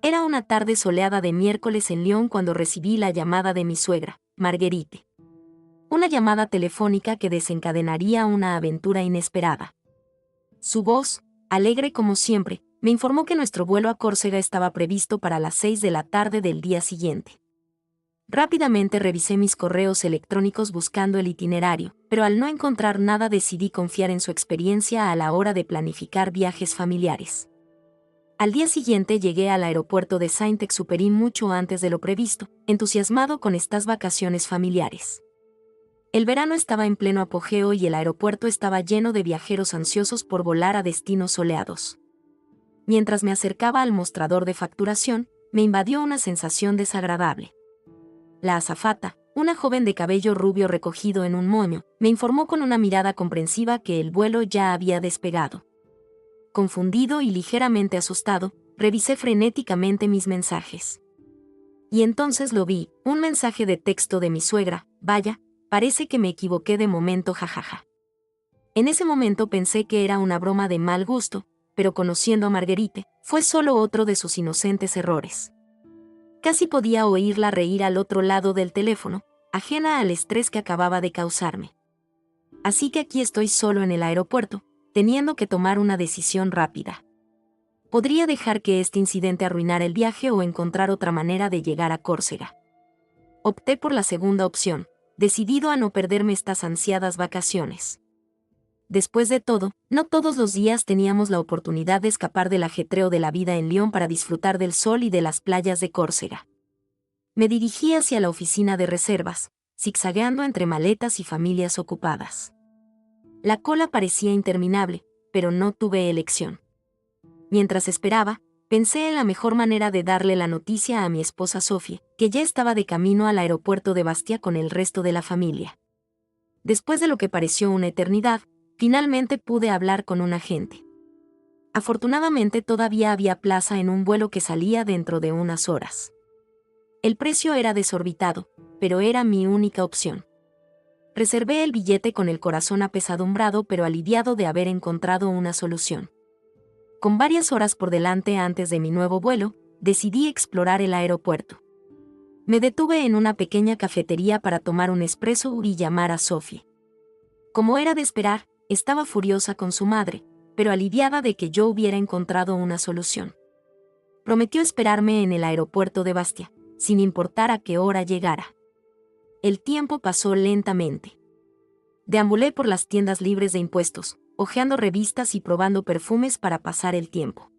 Era una tarde soleada de miércoles en Lyon cuando recibí la llamada de mi suegra, Marguerite. Una llamada telefónica que desencadenaría una aventura inesperada. Su voz, alegre como siempre, me informó que nuestro vuelo a Córcega estaba previsto para las 6 de la tarde del día siguiente. Rápidamente revisé mis correos electrónicos buscando el itinerario, pero al no encontrar nada decidí confiar en su experiencia a la hora de planificar viajes familiares. Al día siguiente llegué al aeropuerto de Saint-Exupéry mucho antes de lo previsto, entusiasmado con estas vacaciones familiares. El verano estaba en pleno apogeo y el aeropuerto estaba lleno de viajeros ansiosos por volar a destinos soleados. Mientras me acercaba al mostrador de facturación, me invadió una sensación desagradable. La azafata, una joven de cabello rubio recogido en un moño, me informó con una mirada comprensiva que el vuelo ya había despegado. Confundido y ligeramente asustado, revisé frenéticamente mis mensajes. Y entonces lo vi, un mensaje de texto de mi suegra: vaya, parece que me equivoqué de momento, jajaja. En ese momento pensé que era una broma de mal gusto, pero conociendo a Marguerite, fue solo otro de sus inocentes errores. Casi podía oírla reír al otro lado del teléfono, ajena al estrés que acababa de causarme. Así que aquí estoy solo en el aeropuerto, teniendo que tomar una decisión rápida. Podría dejar que este incidente arruinara el viaje o encontrar otra manera de llegar a Córcega. Opté por la segunda opción, decidido a no perderme estas ansiadas vacaciones. Después de todo, no todos los días teníamos la oportunidad de escapar del ajetreo de la vida en Lyon para disfrutar del sol y de las playas de Córcega. Me dirigí hacia la oficina de reservas, zigzagueando entre maletas y familias ocupadas. La cola parecía interminable, pero no tuve elección. Mientras esperaba, pensé en la mejor manera de darle la noticia a mi esposa Sophie, que ya estaba de camino al aeropuerto de Bastia con el resto de la familia. Después de lo que pareció una eternidad, finalmente pude hablar con un agente. Afortunadamente todavía había plaza en un vuelo que salía dentro de unas horas. El precio era desorbitado, pero era mi única opción. Reservé el billete con el corazón apesadumbrado pero aliviado de haber encontrado una solución. Con varias horas por delante antes de mi nuevo vuelo, decidí explorar el aeropuerto. Me detuve en una pequeña cafetería para tomar un espresso y llamar a Sophie. Como era de esperar, estaba furiosa con su madre, pero aliviada de que yo hubiera encontrado una solución. Prometió esperarme en el aeropuerto de Bastia, sin importar a qué hora llegara. El tiempo pasó lentamente. Deambulé por las tiendas libres de impuestos, hojeando revistas y probando perfumes para pasar el tiempo.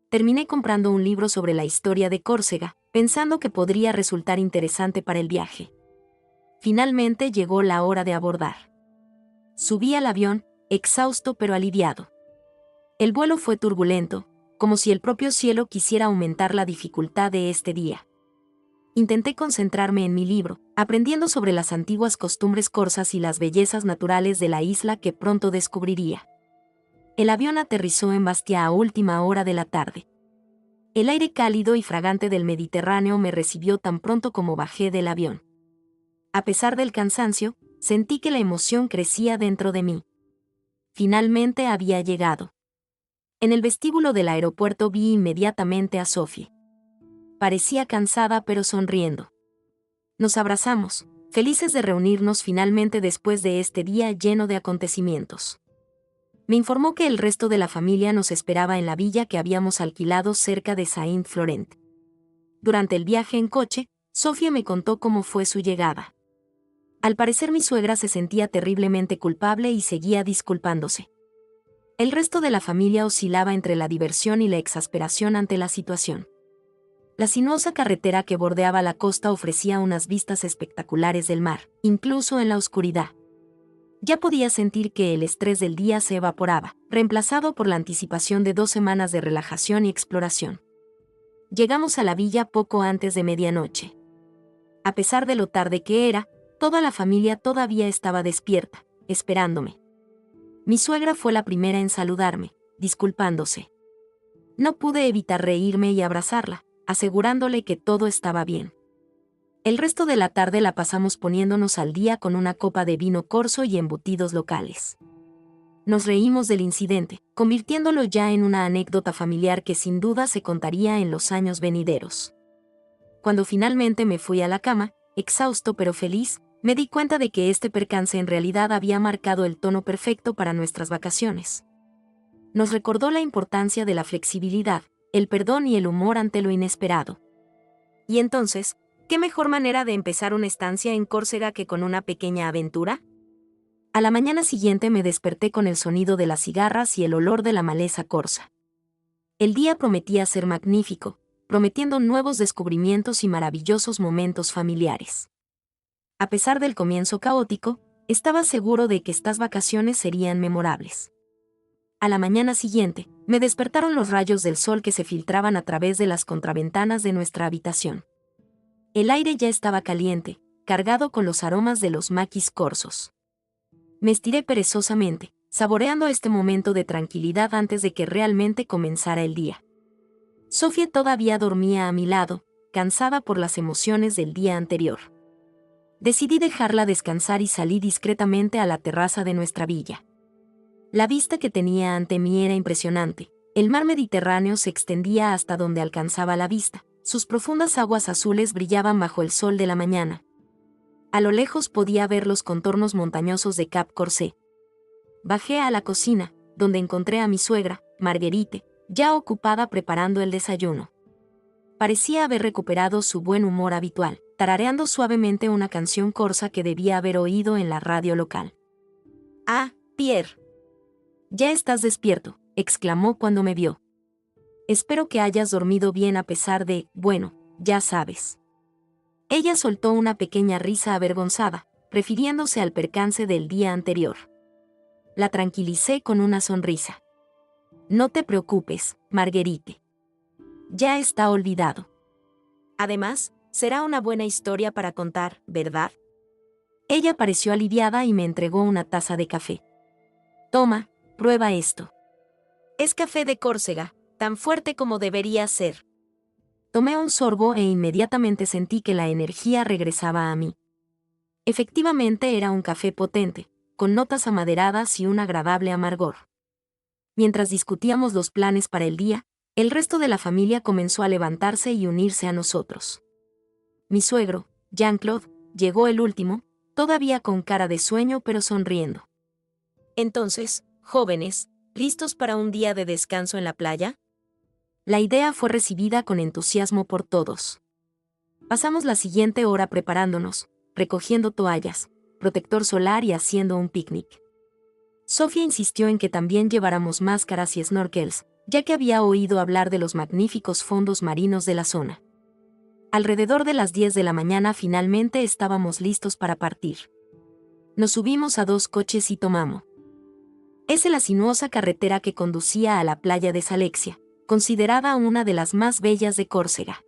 Terminé comprando un libro sobre la historia de Córcega, pensando que podría resultar interesante para el viaje. Finalmente llegó la hora de abordar. Subí al avión, exhausto pero aliviado. El vuelo fue turbulento, como si el propio cielo quisiera aumentar la dificultad de este día. Intenté concentrarme en mi libro, aprendiendo sobre las antiguas costumbres corsas y las bellezas naturales de la isla que pronto descubriría. El avión aterrizó en Bastia a última hora de la tarde. El aire cálido y fragante del Mediterráneo me recibió tan pronto como bajé del avión. A pesar del cansancio, sentí que la emoción crecía dentro de mí. Finalmente había llegado. En el vestíbulo del aeropuerto vi inmediatamente a Sophie. Parecía cansada pero sonriendo. Nos abrazamos, felices de reunirnos finalmente después de este día lleno de acontecimientos. Me informó que el resto de la familia nos esperaba en la villa que habíamos alquilado cerca de Saint-Florent. Durante el viaje en coche, Sophie me contó cómo fue su llegada. Al parecer mi suegra se sentía terriblemente culpable y seguía disculpándose. El resto de la familia oscilaba entre la diversión y la exasperación ante la situación. La sinuosa carretera que bordeaba la costa ofrecía unas vistas espectaculares del mar, incluso en la oscuridad. Ya podía sentir que el estrés del día se evaporaba, reemplazado por la anticipación de 2 semanas de relajación y exploración. Llegamos a la villa poco antes de medianoche. A pesar de lo tarde que era, toda la familia todavía estaba despierta, esperándome. Mi suegra fue la primera en saludarme, disculpándose. No pude evitar reírme y abrazarla, asegurándole que todo estaba bien. El resto de la tarde la pasamos poniéndonos al día con una copa de vino corso y embutidos locales. Nos reímos del incidente, convirtiéndolo ya en una anécdota familiar que sin duda se contaría en los años venideros. Cuando finalmente me fui a la cama, exhausto pero feliz, me di cuenta de que este percance en realidad había marcado el tono perfecto para nuestras vacaciones. Nos recordó la importancia de la flexibilidad, el perdón y el humor ante lo inesperado. Y entonces, ¿qué mejor manera de empezar una estancia en Córcega que con una pequeña aventura? A la mañana siguiente me desperté con el sonido de las cigarras y el olor de la maleza corsa. El día prometía ser magnífico, prometiendo nuevos descubrimientos y maravillosos momentos familiares. A pesar del comienzo caótico, estaba seguro de que estas vacaciones serían memorables. A la mañana siguiente, me despertaron los rayos del sol que se filtraban a través de las contraventanas de nuestra habitación. El aire ya estaba caliente, cargado con los aromas de los maquis corsos. Me estiré perezosamente, saboreando este momento de tranquilidad antes de que realmente comenzara el día. Sofía todavía dormía a mi lado, cansada por las emociones del día anterior. Decidí dejarla descansar y salí discretamente a la terraza de nuestra villa. La vista que tenía ante mí era impresionante. El mar Mediterráneo se extendía hasta donde alcanzaba la vista. Sus profundas aguas azules brillaban bajo el sol de la mañana. A lo lejos podía ver los contornos montañosos de Cap Corset. Bajé a la cocina, donde encontré a mi suegra, Marguerite, ya ocupada preparando el desayuno. Parecía haber recuperado su buen humor habitual, tarareando suavemente una canción corsa que debía haber oído en la radio local. «Ah, Pierre. Ya estás despierto», exclamó cuando me vio. «Espero que hayas dormido bien a pesar de, bueno, ya sabes». Ella soltó una pequeña risa avergonzada, refiriéndose al percance del día anterior. La tranquilicé con una sonrisa. «No te preocupes, Marguerite. Ya está olvidado. Además, será una buena historia para contar, ¿verdad?». Ella pareció aliviada y me entregó una taza de café. «Toma, prueba esto. Es café de Córcega, tan fuerte como debería ser». Tomé un sorbo e inmediatamente sentí que la energía regresaba a mí. Efectivamente era un café potente, con notas amaderadas y un agradable amargor. Mientras discutíamos los planes para el día, el resto de la familia comenzó a levantarse y unirse a nosotros. Mi suegro, Jean-Claude, llegó el último, todavía con cara de sueño pero sonriendo. «Entonces, jóvenes, ¿listos para un día de descanso en la playa?». La idea fue recibida con entusiasmo por todos. Pasamos la siguiente hora preparándonos, recogiendo toallas, protector solar y haciendo un picnic. Sofía insistió en que también lleváramos máscaras y snorkels, ya que había oído hablar de los magníficos fondos marinos de la zona. Alrededor de las 10 de la mañana finalmente estábamos listos para partir. Nos subimos a 2 coches y tomamos. Es la sinuosa carretera que conducía a la playa de Salexia, considerada una de las más bellas de Córcega.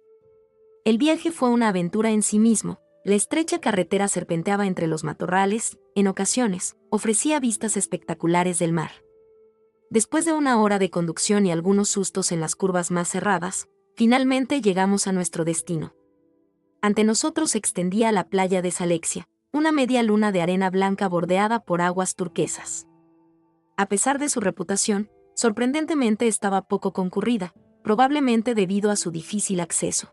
El viaje fue una aventura en sí mismo. La estrecha carretera serpenteaba entre los matorrales, en ocasiones, ofrecía vistas espectaculares del mar. Después de una hora de conducción y algunos sustos en las curvas más cerradas, finalmente llegamos a nuestro destino. Ante nosotros se extendía la playa de Salexia, una media luna de arena blanca bordeada por aguas turquesas. A pesar de su reputación, sorprendentemente estaba poco concurrida, probablemente debido a su difícil acceso.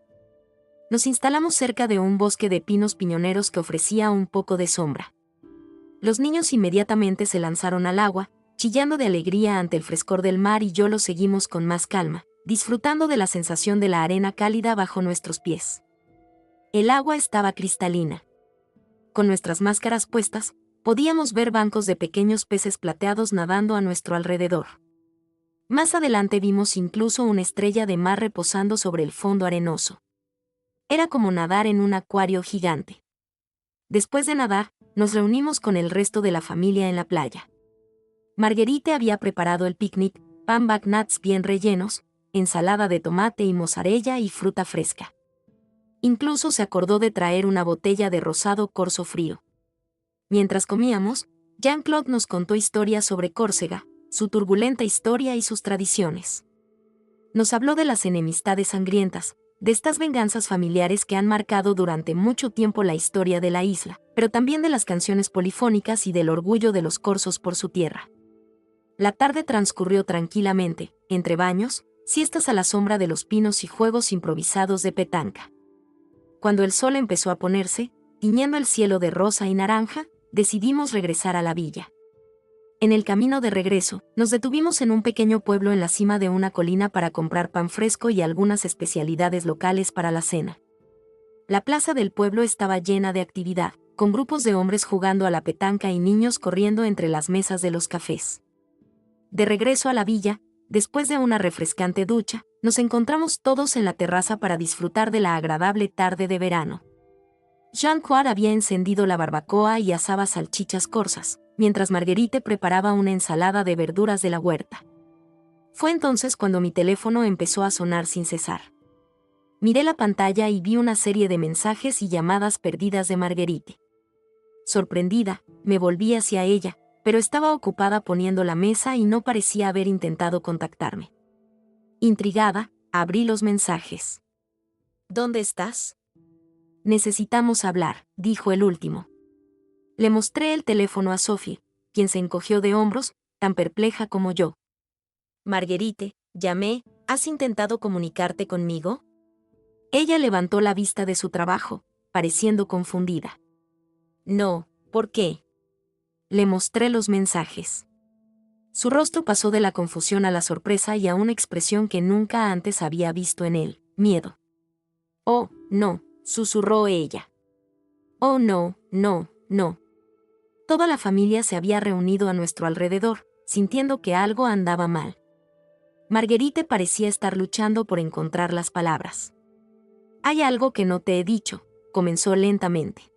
Nos instalamos cerca de un bosque de pinos piñoneros que ofrecía un poco de sombra. Los niños inmediatamente se lanzaron al agua, chillando de alegría ante el frescor del mar, y yo los seguimos con más calma, disfrutando de la sensación de la arena cálida bajo nuestros pies. El agua estaba cristalina. Con nuestras máscaras puestas, podíamos ver bancos de pequeños peces plateados nadando a nuestro alrededor. Más adelante vimos incluso una estrella de mar reposando sobre el fondo arenoso. Era como nadar en un acuario gigante. Después de nadar, nos reunimos con el resto de la familia en la playa. Marguerite había preparado el picnic, pan nuts bien rellenos, ensalada de tomate y mozzarella y fruta fresca. Incluso se acordó de traer una botella de rosado corso frío. Mientras comíamos, Jean-Claude nos contó historias sobre Córcega, su turbulenta historia y sus tradiciones. Nos habló de las enemistades sangrientas, de estas venganzas familiares que han marcado durante mucho tiempo la historia de la isla, pero también de las canciones polifónicas y del orgullo de los corsos por su tierra. La tarde transcurrió tranquilamente, entre baños, siestas a la sombra de los pinos y juegos improvisados de petanca. Cuando el sol empezó a ponerse, tiñendo el cielo de rosa y naranja, decidimos regresar a la villa. En el camino de regreso, nos detuvimos en un pequeño pueblo en la cima de una colina para comprar pan fresco y algunas especialidades locales para la cena. La plaza del pueblo estaba llena de actividad, con grupos de hombres jugando a la petanca y niños corriendo entre las mesas de los cafés. De regreso a la villa, después de una refrescante ducha, nos encontramos todos en la terraza para disfrutar de la agradable tarde de verano. Jean-Claude había encendido la barbacoa y asaba salchichas corzas, mientras Marguerite preparaba una ensalada de verduras de la huerta. Fue entonces cuando mi teléfono empezó a sonar sin cesar. Miré la pantalla y vi una serie de mensajes y llamadas perdidas de Marguerite. Sorprendida, me volví hacia ella, pero estaba ocupada poniendo la mesa y no parecía haber intentado contactarme. Intrigada, abrí los mensajes. ¿Dónde estás? Necesitamos hablar, dijo el último. Le mostré el teléfono a Sophie, quien se encogió de hombros, tan perpleja como yo. Marguerite, llamé, ¿has intentado comunicarte conmigo? Ella levantó la vista de su trabajo, pareciendo confundida. No, ¿por qué? Le mostré los mensajes. Su rostro pasó de la confusión a la sorpresa y a una expresión que nunca antes había visto en él, miedo. Oh, no, susurró ella. Oh, no, no, no. Toda la familia se había reunido a nuestro alrededor, sintiendo que algo andaba mal. Marguerite parecía estar luchando por encontrar las palabras. Hay algo que no te he dicho, comenzó lentamente.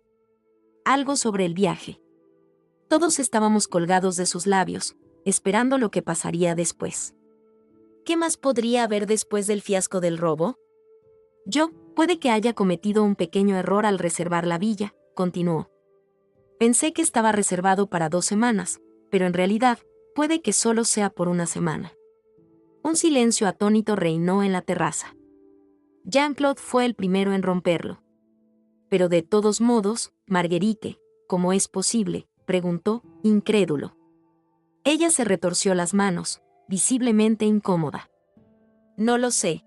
Algo sobre el viaje. Todos estábamos colgados de sus labios, esperando lo que pasaría después. ¿Qué más podría haber después del fiasco del robo? Puede que haya cometido un pequeño error al reservar la villa, continuó. Pensé que estaba reservado para 2 semanas, pero en realidad, puede que solo sea por 1 semana. Un silencio atónito reinó en la terraza. Jean-Claude fue el primero en romperlo. Pero de todos modos, Marguerite, ¿cómo es posible?, preguntó, incrédulo. Ella se retorció las manos, visiblemente incómoda. No lo sé.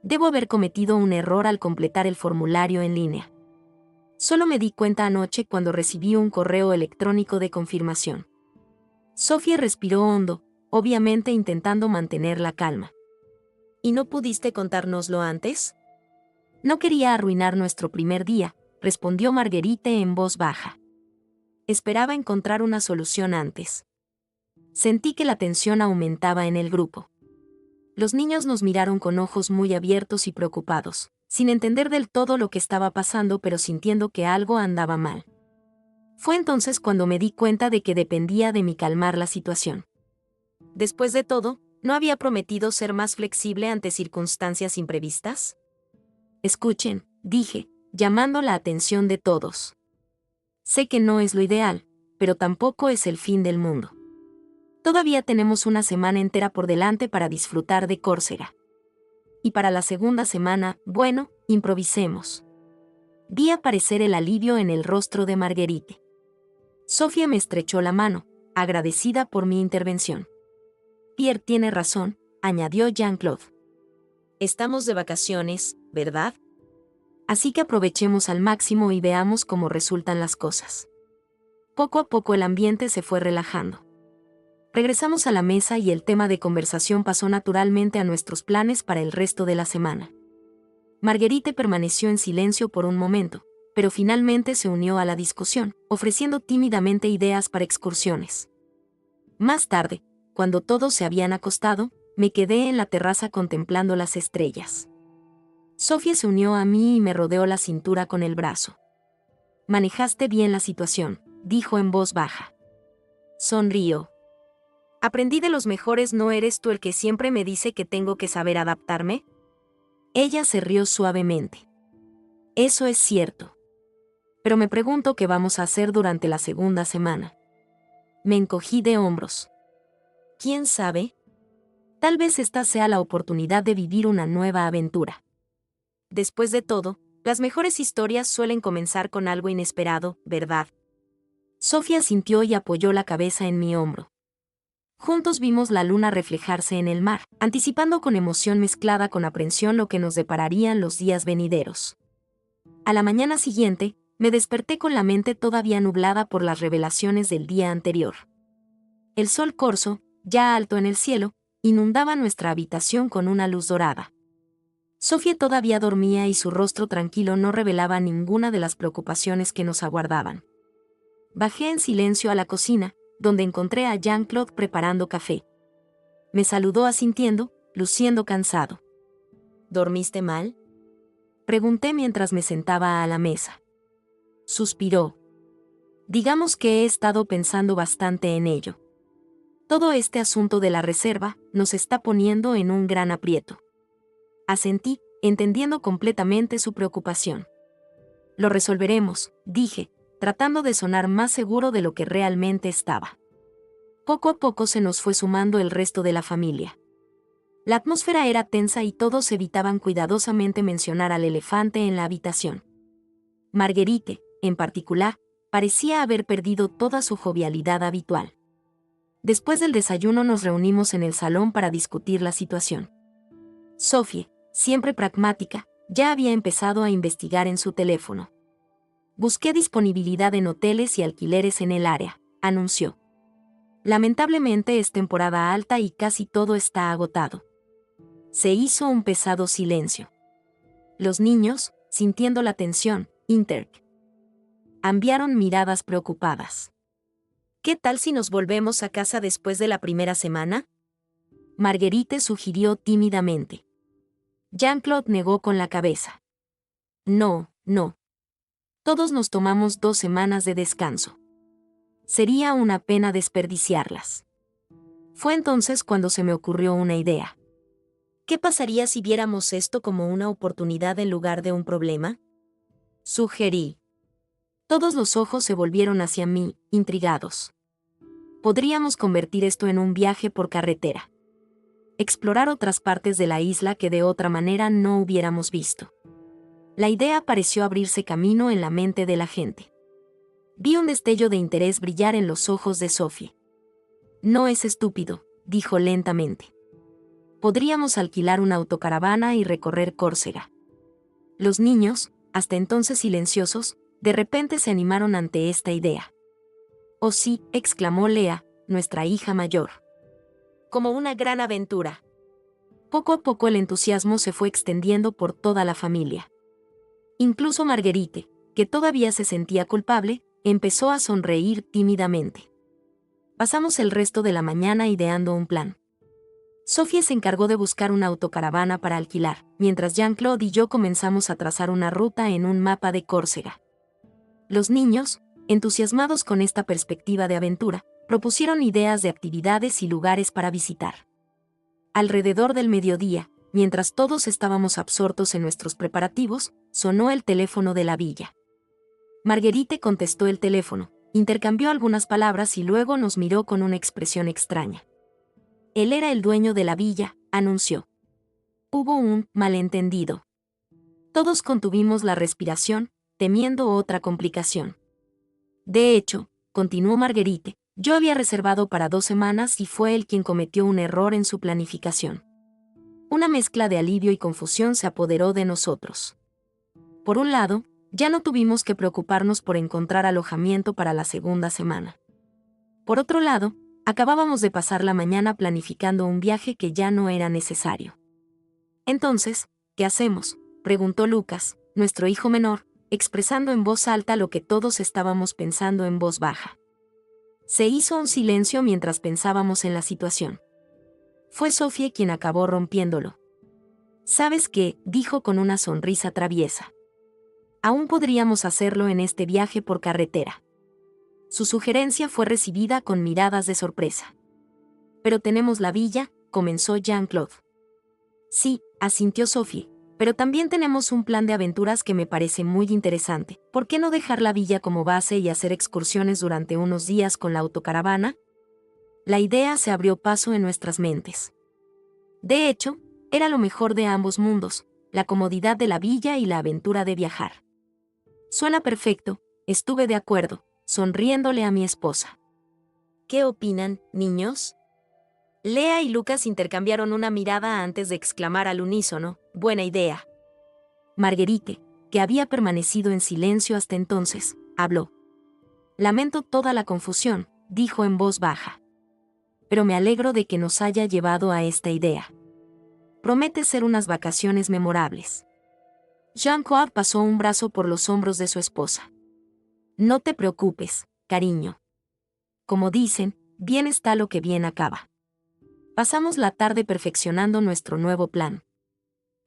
Debo haber cometido un error al completar el formulario en línea. Solo me di cuenta anoche cuando recibí un correo electrónico de confirmación. Sophie respiró hondo, obviamente intentando mantener la calma. ¿Y no pudiste contárnoslo antes? No quería arruinar nuestro primer día, respondió Marguerite en voz baja. Esperaba encontrar una solución antes. Sentí que la tensión aumentaba en el grupo. Los niños nos miraron con ojos muy abiertos y preocupados, sin entender del todo lo que estaba pasando pero sintiendo que algo andaba mal. Fue entonces cuando me di cuenta de que dependía de mí calmar la situación. Después de todo, ¿no había prometido ser más flexible ante circunstancias imprevistas? Escuchen, dije, llamando la atención de todos. Sé que no es lo ideal, pero tampoco es el fin del mundo. Todavía tenemos 1 semana entera por delante para disfrutar de Córcega. Y para la segunda semana, bueno, improvisemos. Vi aparecer el alivio en el rostro de Marguerite. Sofía me estrechó la mano, agradecida por mi intervención. Pierre tiene razón, añadió Jean-Claude. Estamos de vacaciones, ¿verdad? Así que aprovechemos al máximo y veamos cómo resultan las cosas. Poco a poco el ambiente se fue relajando. Regresamos a la mesa y el tema de conversación pasó naturalmente a nuestros planes para el resto de la semana. Marguerite permaneció en silencio por un momento, pero finalmente se unió a la discusión, ofreciendo tímidamente ideas para excursiones. Más tarde, cuando todos se habían acostado, me quedé en la terraza contemplando las estrellas. Sophie se unió a mí y me rodeó la cintura con el brazo. Manejaste bien la situación, dijo en voz baja. Sonrió. Aprendí de los mejores. ¿No eres tú el que siempre me dice que tengo que saber adaptarme? Ella se rió suavemente. Eso es cierto. Pero me pregunto qué vamos a hacer durante la segunda semana. Me encogí de hombros. ¿Quién sabe? Tal vez esta sea la oportunidad de vivir una nueva aventura. Después de todo, las mejores historias suelen comenzar con algo inesperado, ¿verdad? Sofía sintió y apoyó la cabeza en mi hombro. Juntos vimos la luna reflejarse en el mar, anticipando con emoción mezclada con aprensión lo que nos depararían los días venideros. A la mañana siguiente, me desperté con la mente todavía nublada por las revelaciones del día anterior. El sol corso, ya alto en el cielo, inundaba nuestra habitación con una luz dorada. Sofía todavía dormía y su rostro tranquilo no revelaba ninguna de las preocupaciones que nos aguardaban. Bajé en silencio a la cocina, donde encontré a Jean-Claude preparando café. Me saludó asintiendo, luciendo cansado. ¿Dormiste mal?, pregunté mientras me sentaba a la mesa. Suspiró. Digamos que he estado pensando bastante en ello. Todo este asunto de la reserva nos está poniendo en un gran aprieto. Asentí, entendiendo completamente su preocupación. Lo resolveremos, dije, tratando de sonar más seguro de lo que realmente estaba. Poco a poco se nos fue sumando el resto de la familia. La atmósfera era tensa y todos evitaban cuidadosamente mencionar al elefante en la habitación. Marguerite, en particular, parecía haber perdido toda su jovialidad habitual. Después del desayuno nos reunimos en el salón para discutir la situación. Sophie, siempre pragmática, ya había empezado a investigar en su teléfono. Busqué disponibilidad en hoteles y alquileres en el área, anunció. Lamentablemente es temporada alta y casi todo está agotado. Se hizo un pesado silencio. Los niños, sintiendo la tensión, enviaron miradas preocupadas. ¿Qué tal si nos volvemos a casa después de la primera semana?, Marguerite sugirió tímidamente. Jean-Claude negó con la cabeza. No, no. Todos nos tomamos 2 semanas de descanso. Sería una pena desperdiciarlas. Fue entonces cuando se me ocurrió una idea. ¿Qué pasaría si viéramos esto como una oportunidad en lugar de un problema?, sugerí. Todos los ojos se volvieron hacia mí, intrigados. Podríamos convertir esto en un viaje por carretera. Explorar otras partes de la isla que de otra manera no hubiéramos visto. La idea pareció abrirse camino en la mente de la gente. Vi un destello de interés brillar en los ojos de Sophie. No es estúpido, dijo lentamente. Podríamos alquilar una autocaravana y recorrer Córcega. Los niños, hasta entonces silenciosos, de repente se animaron ante esta idea. Oh sí, exclamó Lea, nuestra hija mayor. Como una gran aventura. Poco a poco el entusiasmo se fue extendiendo por toda la familia. Incluso Marguerite, que todavía se sentía culpable, empezó a sonreír tímidamente. Pasamos el resto de la mañana ideando un plan. Sophie se encargó de buscar una autocaravana para alquilar, mientras Jean-Claude y yo comenzamos a trazar una ruta en un mapa de Córcega. Los niños, entusiasmados con esta perspectiva de aventura, propusieron ideas de actividades y lugares para visitar. Alrededor del mediodía, mientras todos estábamos absortos en nuestros preparativos, sonó el teléfono de la villa. Marguerite contestó el teléfono, intercambió algunas palabras y luego nos miró con una expresión extraña. Él era el dueño de la villa, anunció. Hubo un malentendido. Todos contuvimos la respiración, temiendo otra complicación. De hecho, continuó Marguerite, yo había reservado para 2 semanas y fue él quien cometió un error en su planificación. Una mezcla de alivio y confusión se apoderó de nosotros. Por un lado, ya no tuvimos que preocuparnos por encontrar alojamiento para la segunda semana. Por otro lado, acabábamos de pasar la mañana planificando un viaje que ya no era necesario. Entonces, ¿qué hacemos?, preguntó Lucas, nuestro hijo menor, expresando en voz alta lo que todos estábamos pensando en voz baja. Se hizo un silencio mientras pensábamos en la situación. Fue Sophie quien acabó rompiéndolo. ¿Sabes qué?, dijo con una sonrisa traviesa. Aún podríamos hacerlo en este viaje por carretera. Su sugerencia fue recibida con miradas de sorpresa. Pero tenemos la villa, comenzó Jean-Claude. Sí, asintió Sophie, pero también tenemos un plan de aventuras que me parece muy interesante. ¿Por qué no dejar la villa como base y hacer excursiones durante unos días con la autocaravana? La idea se abrió paso en nuestras mentes. De hecho, era lo mejor de ambos mundos, la comodidad de la villa y la aventura de viajar. Suena perfecto, estuve de acuerdo, sonriéndole a mi esposa. ¿Qué opinan, niños?, Lea y Lucas intercambiaron una mirada antes de exclamar al unísono, «Buena idea». Marguerite, que había permanecido en silencio hasta entonces, habló. «Lamento toda la confusión», dijo en voz baja. «Pero me alegro de que nos haya llevado a esta idea. Promete ser unas vacaciones memorables». Jean-Claude pasó un brazo por los hombros de su esposa. «No te preocupes, cariño. Como dicen, bien está lo que bien acaba». Pasamos la tarde perfeccionando nuestro nuevo plan.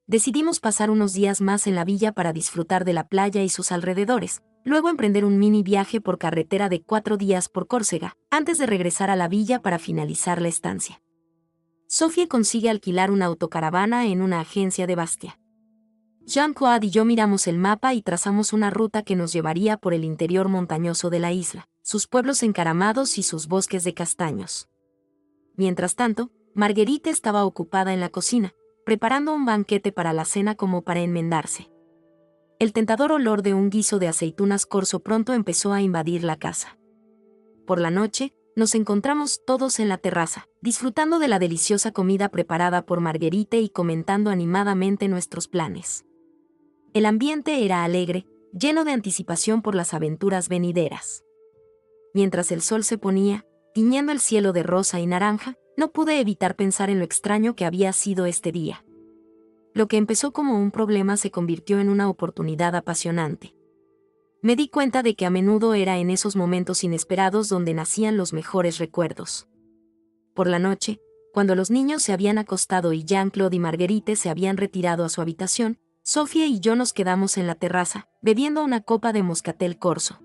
Decidimos pasar unos días más en la villa para disfrutar de la playa y sus alrededores, luego emprender un mini viaje por carretera de 4 días por Córcega, antes de regresar a la villa para finalizar la estancia. Sophie consigue alquilar una autocaravana en una agencia de Bastia. Jean-Claude y yo miramos el mapa y trazamos una ruta que nos llevaría por el interior montañoso de la isla, sus pueblos encaramados y sus bosques de castaños. Mientras tanto, Marguerite estaba ocupada en la cocina, preparando un banquete para la cena como para enmendarse. El tentador olor de un guiso de aceitunas corso pronto empezó a invadir la casa. Por la noche, nos encontramos todos en la terraza, disfrutando de la deliciosa comida preparada por Marguerite y comentando animadamente nuestros planes. El ambiente era alegre, lleno de anticipación por las aventuras venideras. Mientras el sol se ponía, tiñendo el cielo de rosa y naranja, no pude evitar pensar en lo extraño que había sido este día. Lo que empezó como un problema se convirtió en una oportunidad apasionante. Me di cuenta de que a menudo era en esos momentos inesperados donde nacían los mejores recuerdos. Por la noche, cuando los niños se habían acostado y Jean-Claude y Marguerite se habían retirado a su habitación, Sophie y yo nos quedamos en la terraza, bebiendo una copa de moscatel corso.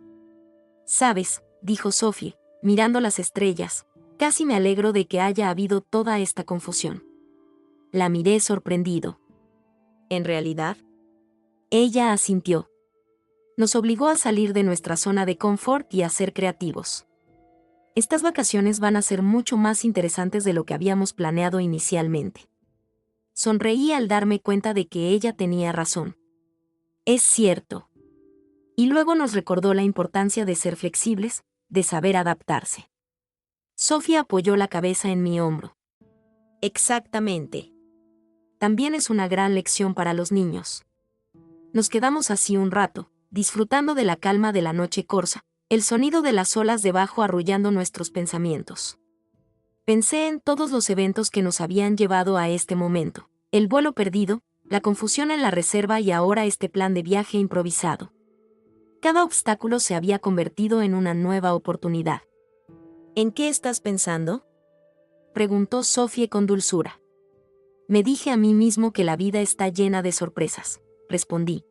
«¿Sabes?», dijo Sophie, mirando las estrellas, «casi me alegro de que haya habido toda esta confusión». La miré sorprendido. «¿En realidad?». Ella asintió. Nos obligó a salir de nuestra zona de confort y a ser creativos. Estas vacaciones van a ser mucho más interesantes de lo que habíamos planeado inicialmente. Sonreí al darme cuenta de que ella tenía razón. Es cierto. Y luego nos recordó la importancia de ser flexibles, de saber adaptarse. Sofía apoyó la cabeza en mi hombro. Exactamente. También es una gran lección para los niños. Nos quedamos así un rato, disfrutando de la calma de la noche corsa, el sonido de las olas debajo arrullando nuestros pensamientos. Pensé en todos los eventos que nos habían llevado a este momento, el vuelo perdido, la confusión en la reserva y ahora este plan de viaje improvisado. Cada obstáculo se había convertido en una nueva oportunidad. ¿En qué estás pensando?, preguntó Sophie con dulzura. Me dije a mí mismo que la vida está llena de sorpresas, respondí.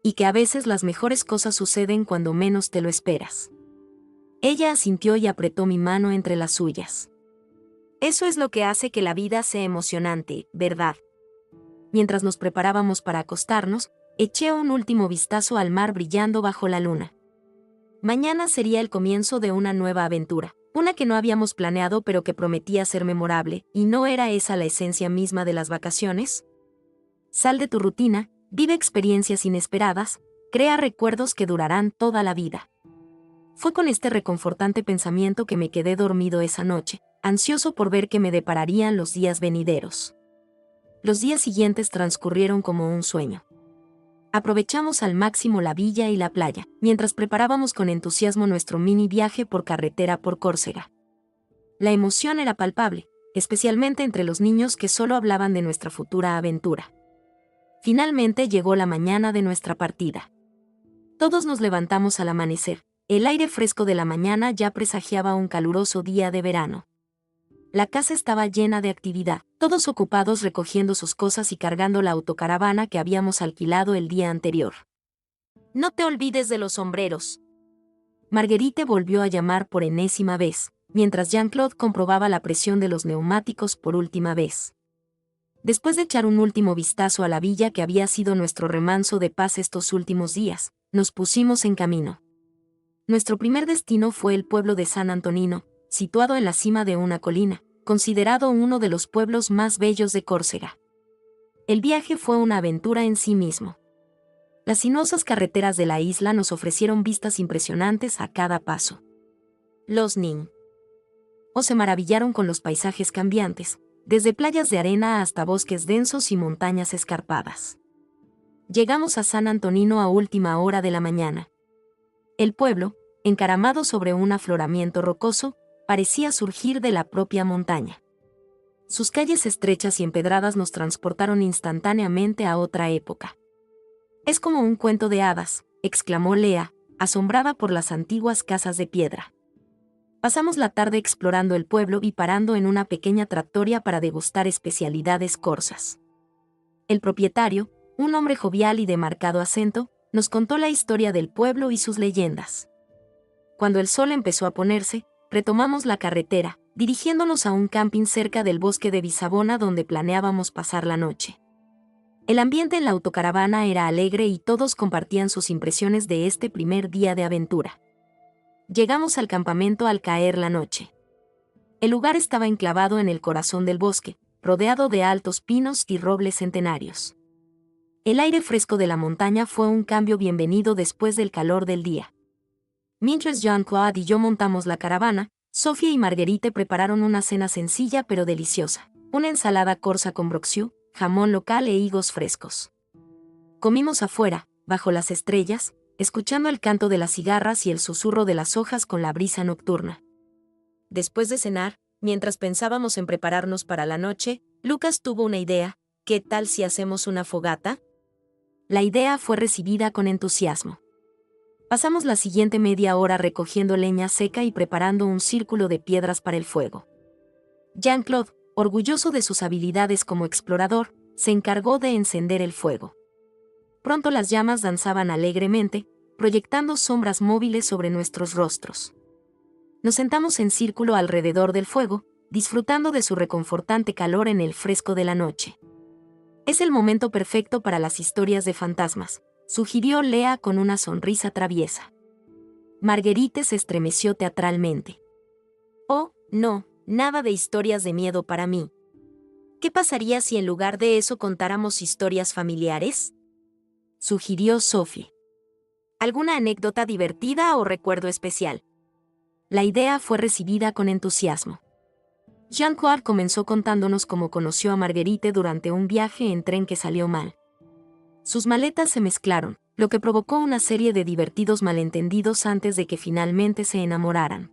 Y que a veces las mejores cosas suceden cuando menos te lo esperas. Ella asintió y apretó mi mano entre las suyas. Eso es lo que hace que la vida sea emocionante, ¿verdad? Mientras nos preparábamos para acostarnos, eché un último vistazo al mar brillando bajo la luna. Mañana sería el comienzo de una nueva aventura, una que no habíamos planeado pero que prometía ser memorable, ¿y no era esa la esencia misma de las vacaciones? Sal de tu rutina, vive experiencias inesperadas, crea recuerdos que durarán toda la vida. Fue con este reconfortante pensamiento que me quedé dormido esa noche, ansioso por ver qué me depararían los días venideros. Los días siguientes transcurrieron como un sueño. Aprovechamos al máximo la villa y la playa, mientras preparábamos con entusiasmo nuestro mini viaje por carretera por Córcega. La emoción era palpable, especialmente entre los niños que solo hablaban de nuestra futura aventura. Finalmente llegó la mañana de nuestra partida. Todos nos levantamos al amanecer. El aire fresco de la mañana ya presagiaba un caluroso día de verano. La casa estaba llena de actividad, todos ocupados recogiendo sus cosas y cargando la autocaravana que habíamos alquilado el día anterior. «No te olvides de los sombreros». Marguerite volvió a llamar por enésima vez, mientras Jean-Claude comprobaba la presión de los neumáticos por última vez. Después de echar un último vistazo a la villa que había sido nuestro remanso de paz estos últimos días, nos pusimos en camino. Nuestro primer destino fue el pueblo de San Antonino, situado en la cima de una colina, considerado uno de los pueblos más bellos de Córcega. El viaje fue una aventura en sí mismo. Las sinuosas carreteras de la isla nos ofrecieron vistas impresionantes a cada paso. Los Nin. o se maravillaron con los paisajes cambiantes, desde playas de arena hasta bosques densos y montañas escarpadas. Llegamos a San Antonino a última hora de la mañana. El pueblo, encaramado sobre un afloramiento rocoso, parecía surgir de la propia montaña. Sus calles estrechas y empedradas nos transportaron instantáneamente a otra época. «Es como un cuento de hadas», exclamó Lea, asombrada por las antiguas casas de piedra. Pasamos la tarde explorando el pueblo y parando en una pequeña trattoria para degustar especialidades corsas. El propietario, un hombre jovial y de marcado acento, nos contó la historia del pueblo y sus leyendas. Cuando el sol empezó a ponerse, retomamos la carretera, dirigiéndonos a un camping cerca del bosque de Visabona donde planeábamos pasar la noche. El ambiente en la autocaravana era alegre y todos compartían sus impresiones de este primer día de aventura. Llegamos al campamento al caer la noche. El lugar estaba enclavado en el corazón del bosque, rodeado de altos pinos y robles centenarios. El aire fresco de la montaña fue un cambio bienvenido después del calor del día. Mientras Jean-Claude y yo montamos la caravana, Sofía y Marguerite prepararon una cena sencilla pero deliciosa, una ensalada corsa con broxiu, jamón local e higos frescos. Comimos afuera, bajo las estrellas, escuchando el canto de las cigarras y el susurro de las hojas con la brisa nocturna. Después de cenar, mientras pensábamos en prepararnos para la noche, Lucas tuvo una idea: ¿qué tal si hacemos una fogata? La idea fue recibida con entusiasmo. Pasamos la siguiente media hora recogiendo leña seca y preparando un círculo de piedras para el fuego. Jean-Claude, orgulloso de sus habilidades como explorador, se encargó de encender el fuego. Pronto las llamas danzaban alegremente, proyectando sombras móviles sobre nuestros rostros. Nos sentamos en círculo alrededor del fuego, disfrutando de su reconfortante calor en el fresco de la noche. «Es el momento perfecto para las historias de fantasmas», sugirió Lea con una sonrisa traviesa. Marguerite se estremeció teatralmente. «Oh, no, nada de historias de miedo para mí. ¿Qué pasaría si en lugar de eso contáramos historias familiares?», sugirió Sophie. «¿Alguna anécdota divertida o recuerdo especial?». La idea fue recibida con entusiasmo. Jean-Claude comenzó contándonos cómo conoció a Marguerite durante un viaje en tren que salió mal. Sus maletas se mezclaron, lo que provocó una serie de divertidos malentendidos antes de que finalmente se enamoraran.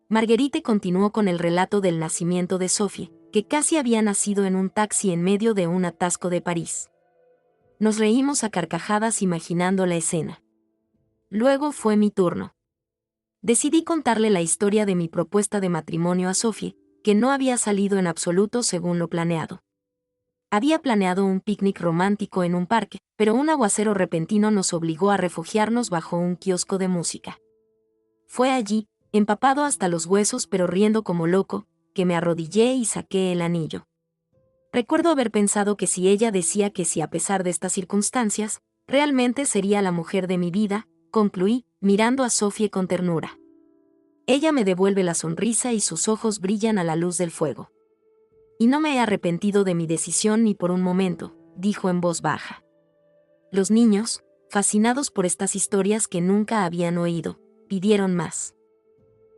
Marguerite continuó con el relato del nacimiento de Sophie, que casi había nacido en un taxi en medio de un atasco de París. Nos reímos a carcajadas imaginando la escena. Luego fue mi turno. Decidí contarle la historia de mi propuesta de matrimonio a Sophie, que no había salido en absoluto según lo planeado. Había planeado un picnic romántico en un parque, pero un aguacero repentino nos obligó a refugiarnos bajo un kiosco de música. Fue allí, empapado hasta los huesos pero riendo como loco, que me arrodillé y saqué el anillo. Recuerdo haber pensado que si ella decía que sí a pesar de estas circunstancias, realmente sería la mujer de mi vida, concluí, mirando a Sophie con ternura. Ella me devuelve la sonrisa y sus ojos brillan a la luz del fuego. «Y no me he arrepentido de mi decisión ni por un momento», dijo en voz baja. Los niños, fascinados por estas historias que nunca habían oído, pidieron más.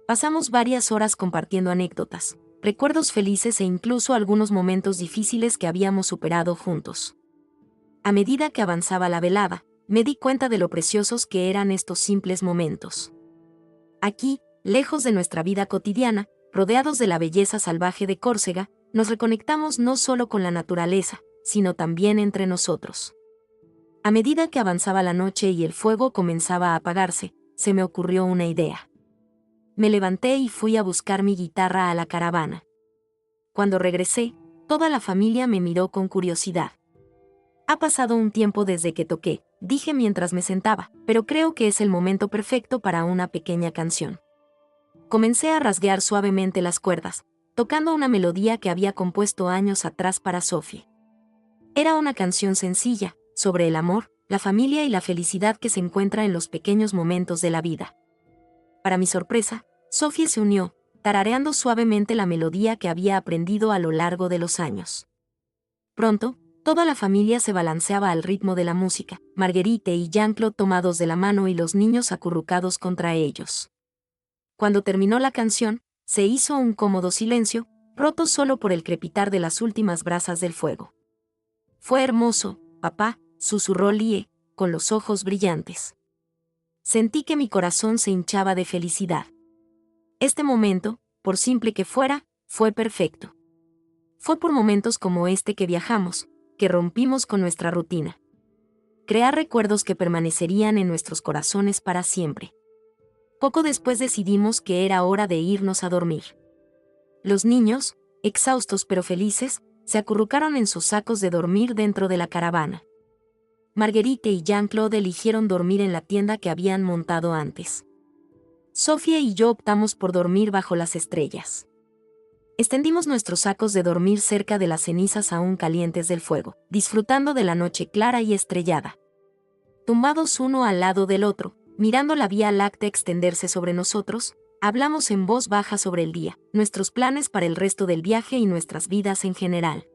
Pasamos varias horas compartiendo anécdotas, recuerdos felices e incluso algunos momentos difíciles que habíamos superado juntos. A medida que avanzaba la velada, me di cuenta de lo preciosos que eran estos simples momentos. Aquí, lejos de nuestra vida cotidiana, rodeados de la belleza salvaje de Córcega, nos reconectamos no solo con la naturaleza, sino también entre nosotros. A medida que avanzaba la noche y el fuego comenzaba a apagarse, se me ocurrió una idea. Me levanté y fui a buscar mi guitarra a la caravana. Cuando regresé, toda la familia me miró con curiosidad. «Ha pasado un tiempo desde que toqué», dije mientras me sentaba, «pero creo que es el momento perfecto para una pequeña canción». Comencé a rasguear suavemente las cuerdas, tocando una melodía que había compuesto años atrás para Sophie. Era una canción sencilla, sobre el amor, la familia y la felicidad que se encuentra en los pequeños momentos de la vida. Para mi sorpresa, Sophie se unió, tarareando suavemente la melodía que había aprendido a lo largo de los años. Pronto, toda la familia se balanceaba al ritmo de la música, Marguerite y Jean-Claude tomados de la mano y los niños acurrucados contra ellos. Cuando terminó la canción, Se hizo un cómodo silencio, roto solo por el crepitar de las últimas brasas del fuego. Fue hermoso, papá, susurró Lie, con los ojos brillantes. Sentí que mi corazón se hinchaba de felicidad. Este momento, por simple que fuera, fue perfecto. Fue por momentos como este que viajamos, que rompimos con nuestra rutina. Crear recuerdos que permanecerían en nuestros corazones para siempre. Poco después decidimos que era hora de irnos a dormir. Los niños, exhaustos pero felices, se acurrucaron en sus sacos de dormir dentro de la caravana. Marguerite y Jean-Claude eligieron dormir en la tienda que habían montado antes. Sofía y yo optamos por dormir bajo las estrellas. Extendimos nuestros sacos de dormir cerca de las cenizas aún calientes del fuego, disfrutando de la noche clara y estrellada. Tumbados uno al lado del otro, mirando la Vía Láctea extenderse sobre nosotros, hablamos en voz baja sobre el día, nuestros planes para el resto del viaje y nuestras vidas en general.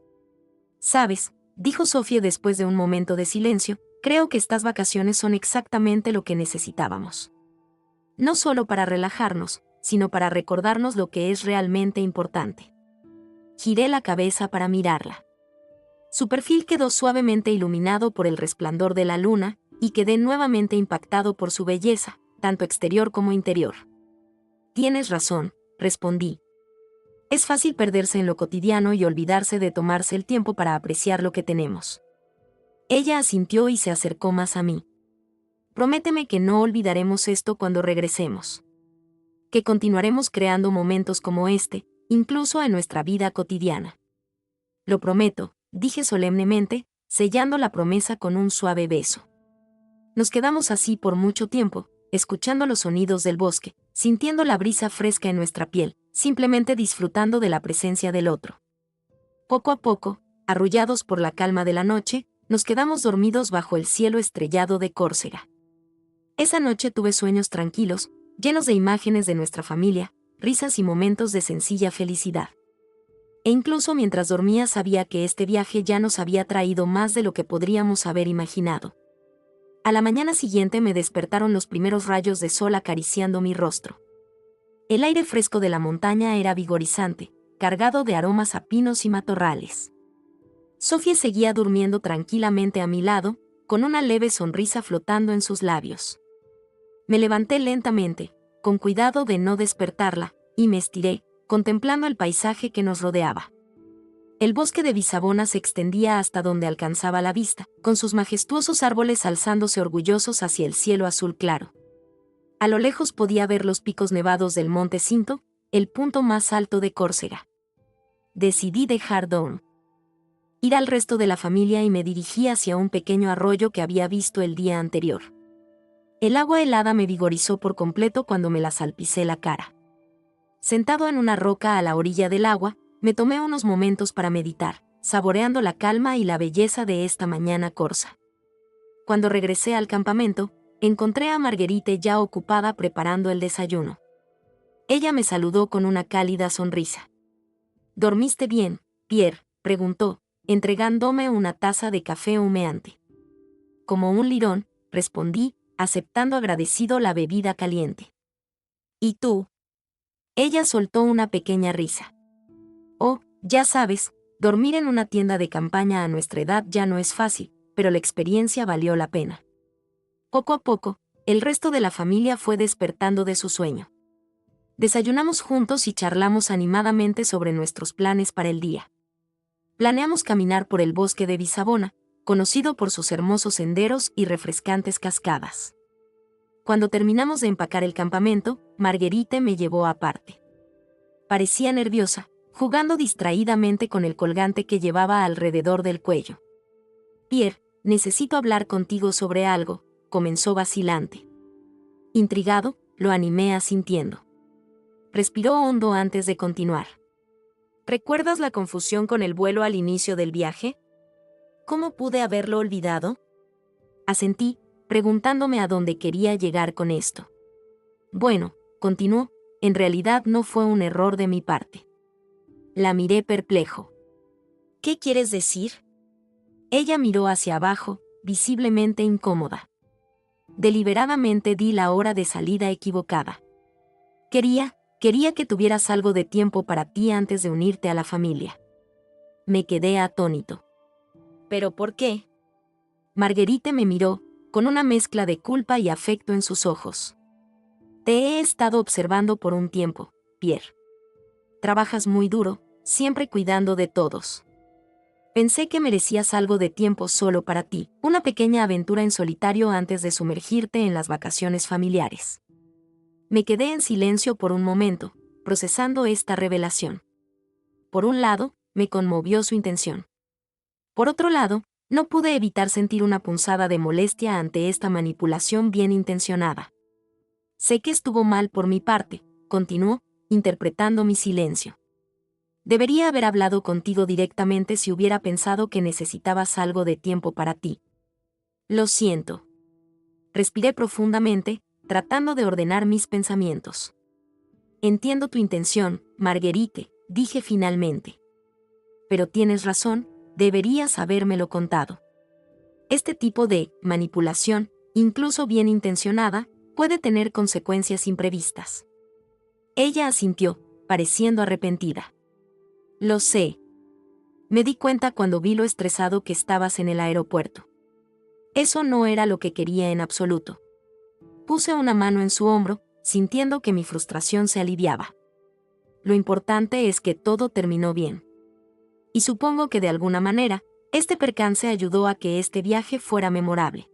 ¿Sabes?, dijo Sofía después de un momento de silencio, creo que estas vacaciones son exactamente lo que necesitábamos. No solo para relajarnos, sino para recordarnos lo que es realmente importante. Giré la cabeza para mirarla. Su perfil quedó suavemente iluminado por el resplandor de la luna, y quedé nuevamente impactado por su belleza, tanto exterior como interior. Tienes razón, respondí. Es fácil perderse en lo cotidiano y olvidarse de tomarse el tiempo para apreciar lo que tenemos. Ella asintió y se acercó más a mí. Prométeme que no olvidaremos esto cuando regresemos. Que continuaremos creando momentos como este, incluso en nuestra vida cotidiana. Lo prometo, dije solemnemente, sellando la promesa con un suave beso. Nos quedamos así por mucho tiempo, escuchando los sonidos del bosque, sintiendo la brisa fresca en nuestra piel, simplemente disfrutando de la presencia del otro. Poco a poco, arrullados por la calma de la noche, nos quedamos dormidos bajo el cielo estrellado de Córcega. Esa noche tuve sueños tranquilos, llenos de imágenes de nuestra familia, risas y momentos de sencilla felicidad. E incluso mientras dormía sabía que este viaje ya nos había traído más de lo que podríamos haber imaginado. A la mañana siguiente me despertaron los primeros rayos de sol acariciando mi rostro. El aire fresco de la montaña era vigorizante, cargado de aromas a pinos y matorrales. Sofía seguía durmiendo tranquilamente a mi lado, con una leve sonrisa flotando en sus labios. Me levanté lentamente, con cuidado de no despertarla, y me estiré, contemplando el paisaje que nos rodeaba. El bosque de Visabona se extendía hasta donde alcanzaba la vista, con sus majestuosos árboles alzándose orgullosos hacia el cielo azul claro. A lo lejos podía ver los picos nevados del Monte Cinto, el punto más alto de Córcega. Decidí dejar Dawn. Ir al resto de la familia y me dirigí hacia un pequeño arroyo que había visto el día anterior. El agua helada me vigorizó por completo cuando me la salpicé la cara. Sentado en una roca a la orilla del agua, me tomé unos momentos para meditar, saboreando la calma y la belleza de esta mañana corsa. Cuando regresé al campamento, encontré a Marguerite ya ocupada preparando el desayuno. Ella me saludó con una cálida sonrisa. ¿Dormiste bien, Pierre?, preguntó, entregándome una taza de café humeante. Como un lirón, respondí, aceptando agradecido la bebida caliente. ¿Y tú? Ella soltó una pequeña risa. Oh, ya sabes, dormir en una tienda de campaña a nuestra edad ya no es fácil, pero la experiencia valió la pena. Poco a poco, el resto de la familia fue despertando de su sueño. Desayunamos juntos y charlamos animadamente sobre nuestros planes para el día. Planeamos caminar por el bosque de Visabona, conocido por sus hermosos senderos y refrescantes cascadas. Cuando terminamos de empacar el campamento, Marguerite me llevó aparte. Parecía nerviosa, jugando distraídamente con el colgante que llevaba alrededor del cuello. Pierre, necesito hablar contigo sobre algo, comenzó vacilante. Intrigado, lo animé asintiendo. Respiró hondo antes de continuar. ¿Recuerdas la confusión con el vuelo al inicio del viaje? ¿Cómo pude haberlo olvidado? Asentí, preguntándome a dónde quería llegar con esto. Bueno, continuó, en realidad no fue un error de mi parte. La miré perplejo. ¿Qué quieres decir? Ella miró hacia abajo, visiblemente incómoda. Deliberadamente di la hora de salida equivocada. Quería Quería que tuvieras algo de tiempo para ti antes de unirte a la familia. Me quedé atónito. ¿Pero por qué? Marguerite me miró, con una mezcla de culpa y afecto en sus ojos. Te he estado observando por un tiempo, Pierre. Trabajas muy duro, siempre cuidando de todos. Pensé que merecías algo de tiempo solo para ti, una pequeña aventura en solitario antes de sumergirte en las vacaciones familiares. Me quedé en silencio por un momento, procesando esta revelación. Por un lado, me conmovió su intención. Por otro lado, no pude evitar sentir una punzada de molestia ante esta manipulación bien intencionada. Sé que estuvo mal por mi parte, continuó, interpretando mi silencio. Debería haber hablado contigo directamente si hubiera pensado que necesitabas algo de tiempo para ti. Lo siento. Respiré profundamente, tratando de ordenar mis pensamientos. Entiendo tu intención, Marguerite, dije finalmente. Pero tienes razón, deberías habérmelo contado. Este tipo de manipulación, incluso bien intencionada, puede tener consecuencias imprevistas. Ella asintió, pareciendo arrepentida. Lo sé. Me di cuenta cuando vi lo estresado que estabas en el aeropuerto. Eso no era lo que quería en absoluto. Puse una mano en su hombro, sintiendo que mi frustración se aliviaba. Lo importante es que todo terminó bien. Y supongo que de alguna manera, este percance ayudó a que este viaje fuera memorable.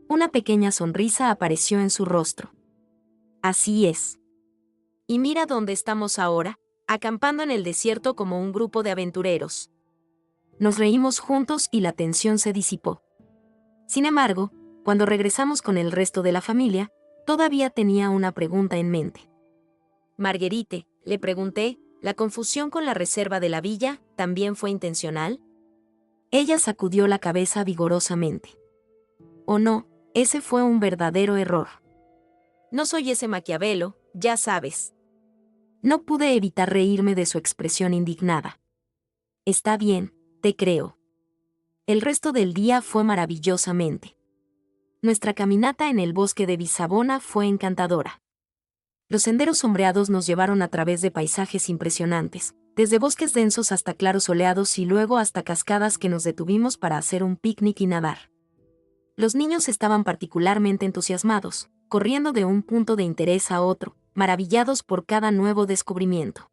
Una pequeña sonrisa apareció en su rostro. Así es. Y mira dónde estamos ahora, acampando en el desierto como un grupo de aventureros. Nos reímos juntos y la tensión se disipó. Sin embargo, cuando regresamos con el resto de la familia, todavía tenía una pregunta en mente. Marguerite, le pregunté, ¿la confusión con la reserva de la villa también fue intencional? Ella sacudió la cabeza vigorosamente. Oh no, ese fue un verdadero error. No soy ese Maquiavelo, ya sabes. No pude evitar reírme de su expresión indignada. Está bien, te creo. El resto del día fue maravillosamente. Nuestra caminata en el bosque de Bisabona fue encantadora. Los senderos sombreados nos llevaron a través de paisajes impresionantes, desde bosques densos hasta claros soleados y luego hasta cascadas que nos detuvimos para hacer un picnic y nadar. Los niños estaban particularmente entusiasmados, corriendo de un punto de interés a otro, maravillados por cada nuevo descubrimiento.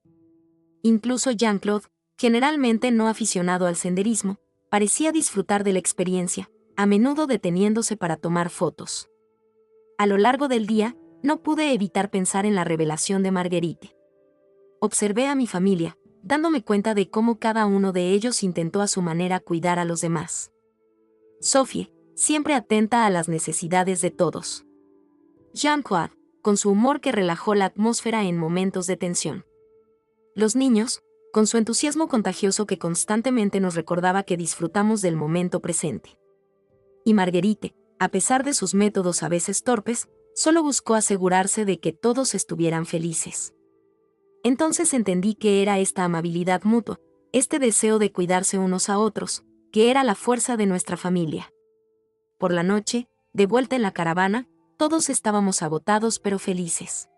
Incluso Jean-Claude, generalmente no aficionado al senderismo, parecía disfrutar de la experiencia, a menudo deteniéndose para tomar fotos. A lo largo del día, no pude evitar pensar en la revelación de Marguerite. Observé a mi familia, dándome cuenta de cómo cada uno de ellos intentó a su manera cuidar a los demás. Sophie, siempre atenta a las necesidades de todos. Jean-Claude, con su humor que relajó la atmósfera en momentos de tensión. Los niños, con su entusiasmo contagioso que constantemente nos recordaba que disfrutamos del momento presente. Y Marguerite, a pesar de sus métodos a veces torpes, solo buscó asegurarse de que todos estuvieran felices. Entonces entendí que era esta amabilidad mutua, este deseo de cuidarse unos a otros, que era la fuerza de nuestra familia. Por la noche, de vuelta en la caravana, todos estábamos agotados pero felices.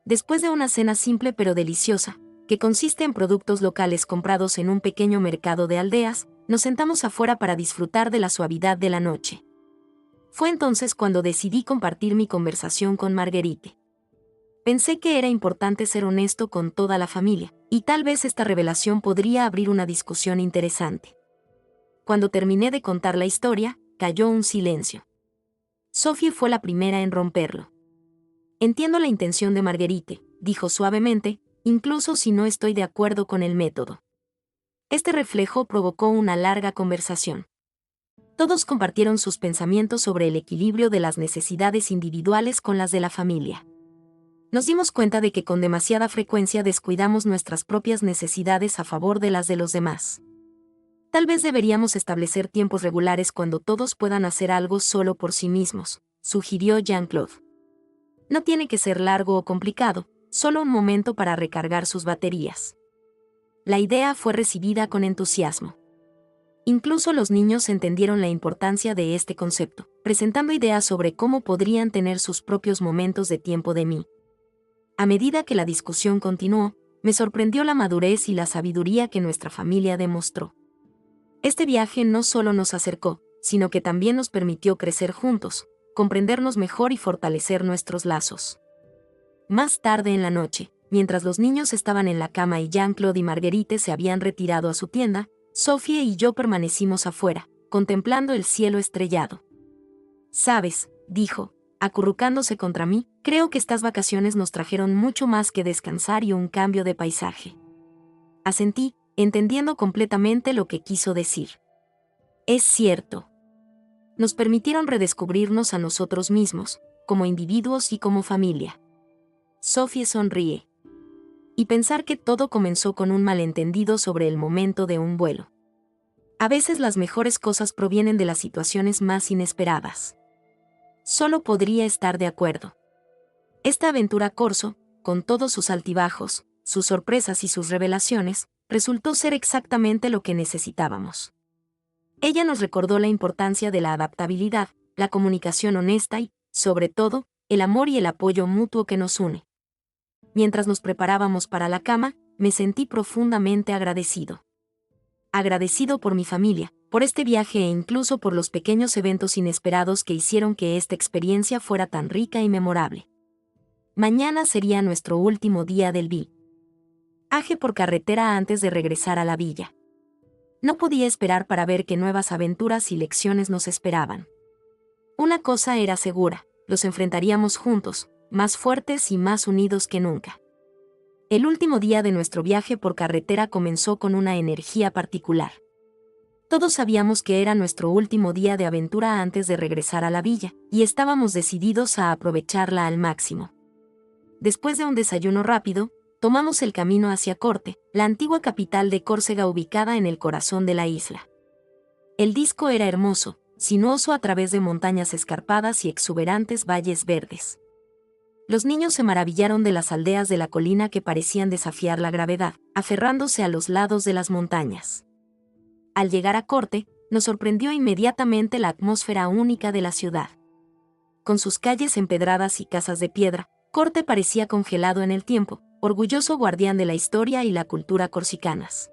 Después de una cena simple pero deliciosa, que consiste en productos locales comprados en un pequeño mercado de aldeas, nos sentamos afuera para disfrutar de la suavidad de la noche. Fue entonces cuando decidí compartir mi conversación con Marguerite. Pensé que era importante ser honesto con toda la familia, y tal vez esta revelación podría abrir una discusión interesante. Cuando terminé de contar la historia, cayó un silencio. Sophie fue la primera en romperlo. Entiendo la intención de Marguerite, dijo suavemente, incluso si no estoy de acuerdo con el método. Este reflejo provocó una larga conversación. Todos compartieron sus pensamientos sobre el equilibrio de las necesidades individuales con las de la familia. Nos dimos cuenta de que con demasiada frecuencia descuidamos nuestras propias necesidades a favor de las de los demás. Tal vez deberíamos establecer tiempos regulares cuando todos puedan hacer algo solo por sí mismos, sugirió Jean-Claude. No tiene que ser largo o complicado, solo un momento para recargar sus baterías. La idea fue recibida con entusiasmo. Incluso los niños entendieron la importancia de este concepto, presentando ideas sobre cómo podrían tener sus propios momentos de tiempo de mí. A medida que la discusión continuó, me sorprendió la madurez y la sabiduría que nuestra familia demostró. Este viaje no solo nos acercó, sino que también nos permitió crecer juntos, comprendernos mejor y fortalecer nuestros lazos. Más tarde en la noche, mientras los niños estaban en la cama y Jean-Claude y Marguerite se habían retirado a su tienda, Sophie y yo permanecimos afuera, contemplando el cielo estrellado. «Sabes», dijo, acurrucándose contra mí, «creo que estas vacaciones nos trajeron mucho más que descansar y un cambio de paisaje». Asentí, entendiendo completamente lo que quiso decir. Es cierto. Nos permitieron redescubrirnos a nosotros mismos, como individuos y como familia. Sophie sonríe. Y pensar que todo comenzó con un malentendido sobre el momento de un vuelo. A veces las mejores cosas provienen de las situaciones más inesperadas. Solo podría estar de acuerdo. Esta aventura corso, con todos sus altibajos, sus sorpresas y sus revelaciones, resultó ser exactamente lo que necesitábamos. Ella nos recordó la importancia de la adaptabilidad, la comunicación honesta y, sobre todo, el amor y el apoyo mutuo que nos une. Mientras nos preparábamos para la cama, me sentí profundamente agradecido. Agradecido por mi familia, por este viaje e incluso por los pequeños eventos inesperados que hicieron que esta experiencia fuera tan rica y memorable. Mañana sería nuestro último día del viaje por carretera antes de regresar a la villa. No podía esperar para ver qué nuevas aventuras y lecciones nos esperaban. Una cosa era segura, los enfrentaríamos juntos, más fuertes y más unidos que nunca. El último día de nuestro viaje por carretera comenzó con una energía particular. Todos sabíamos que era nuestro último día de aventura antes de regresar a la villa, y estábamos decididos a aprovecharla al máximo. Después de un desayuno rápido, tomamos el camino hacia Corte, la antigua capital de Córcega ubicada en el corazón de la isla. El disco era hermoso, sinuoso a través de montañas escarpadas y exuberantes valles verdes. Los niños se maravillaron de las aldeas de la colina que parecían desafiar la gravedad, aferrándose a los lados de las montañas. Al llegar a Corte, nos sorprendió inmediatamente la atmósfera única de la ciudad. Con sus calles empedradas y casas de piedra, Corte parecía congelado en el tiempo, orgulloso guardián de la historia y la cultura corsicanas.